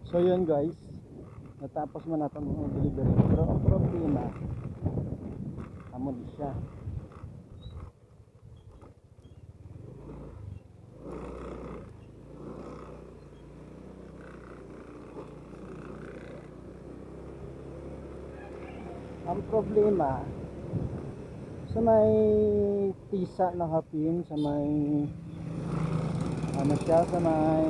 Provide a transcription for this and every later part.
So yun guys, natapos man natin ang delivery, pero ang problema amo di siya. Ang problema sa may tisa na hapin, sa may ano siya, sa may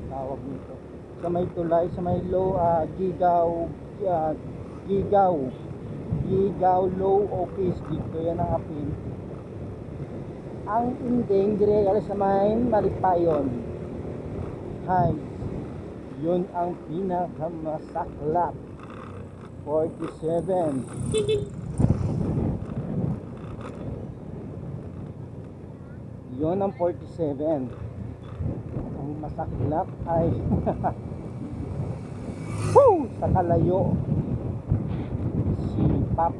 tawag nito, sa may tulay, sa may low gigaw low office dito yan ang hapin. Ang ending dire sa may Malipayon High, yun ang pinakamasaklap. 47 yun ang 47. Ang masaklap ay woo! Sa Kalayo si Pap.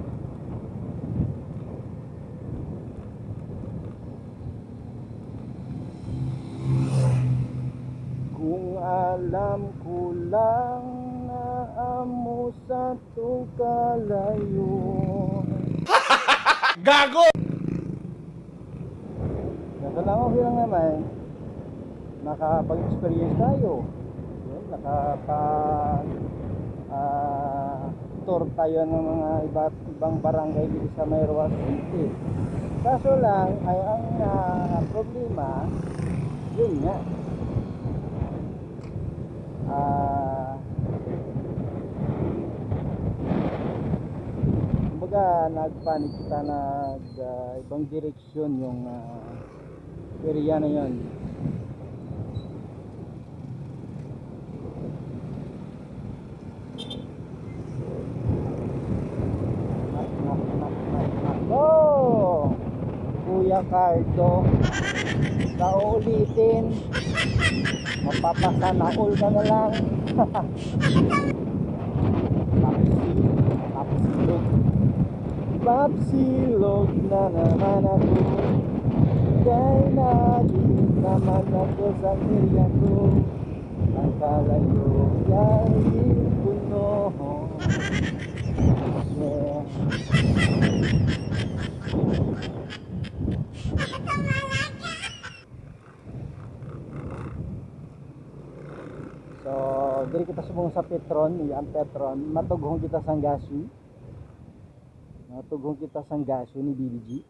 Kung alam ko lang na amo sa to kalayo. Gago! Kaso lang okay lang naman, nakapag-experience tayo. Yun, tour tayo ng mga ibang barangay dito sa Mayroas City. Kaso lang ay ang problema, yun nga, kumbaga nagpanik kita, ibang direksyon yung area na yun. Oh, Kuya Cardo, sa ulitin, mapapasanaol ka na lang. Papsilog na naman ako, dahil naging naman ako sa area ko. Ang Kalayo dahil puno. Yeah. So, diri kita subong sa Petron, yan Petron, matughong kita sang gasyo. Matughong kita sang gasyo ni BBG.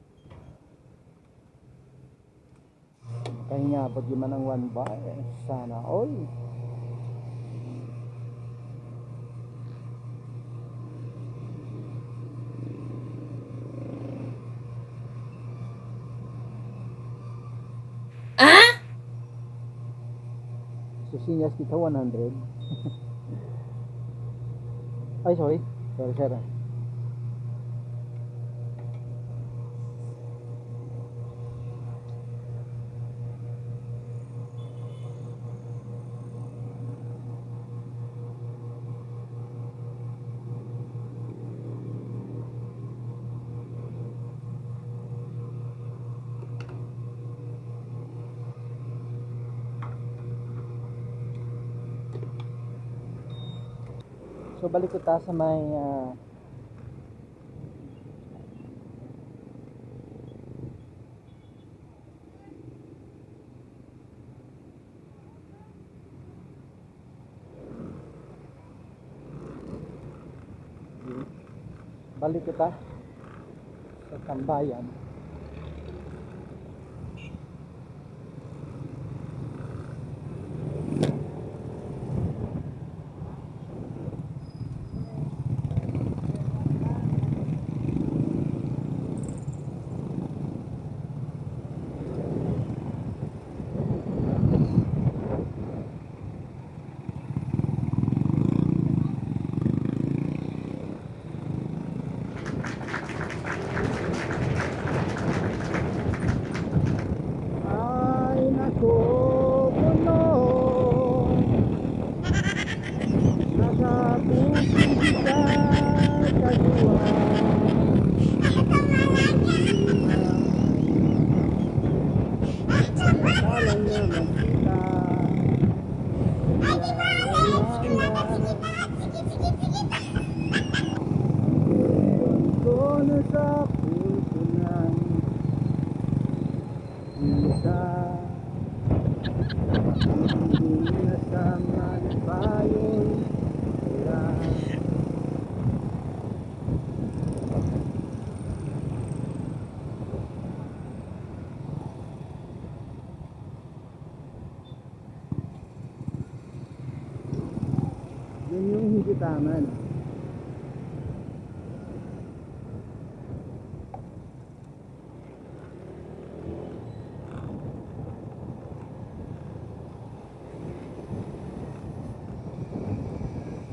Kahinga pag man ang 1 bar, sana all. Susinyas kita 100. Ay sorry, sorry. So balik ko ta sa may balik kita sa tambayan. hindi nasaman bayon wala. Yun yung hindi tama, no?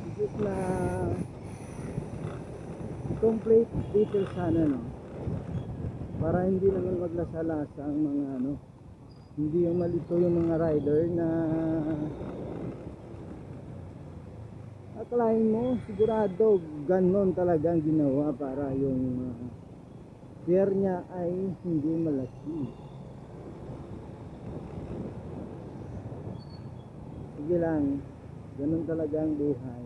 Higit na complete details sana, no? Para hindi naman maglasa-lasa ang mga ano, hindi yung malito yung mga rider na akalain mo sigurado ganon talagang ginawa para yung fare niya ay hindi malaki. Sige lang, ganon talaga ang buhay.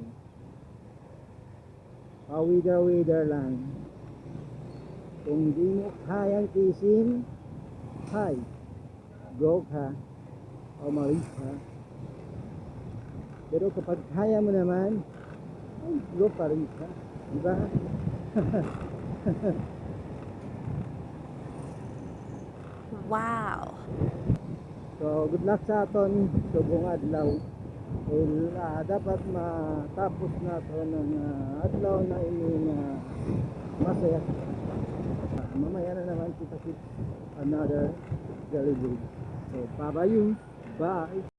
Pawida-wida lang. Kung di mo kayang tisin, hay, go ka o malis ka. Pero kapag kaya mo naman, ay, go pa rin ka. Diba? Wow. So, good luck sa aton subong adlaw. Well, dapat matapos na to ng adlaw na ini na masaya. Mamaya na naman kita kit another delivery. So, bye-bye. Bye.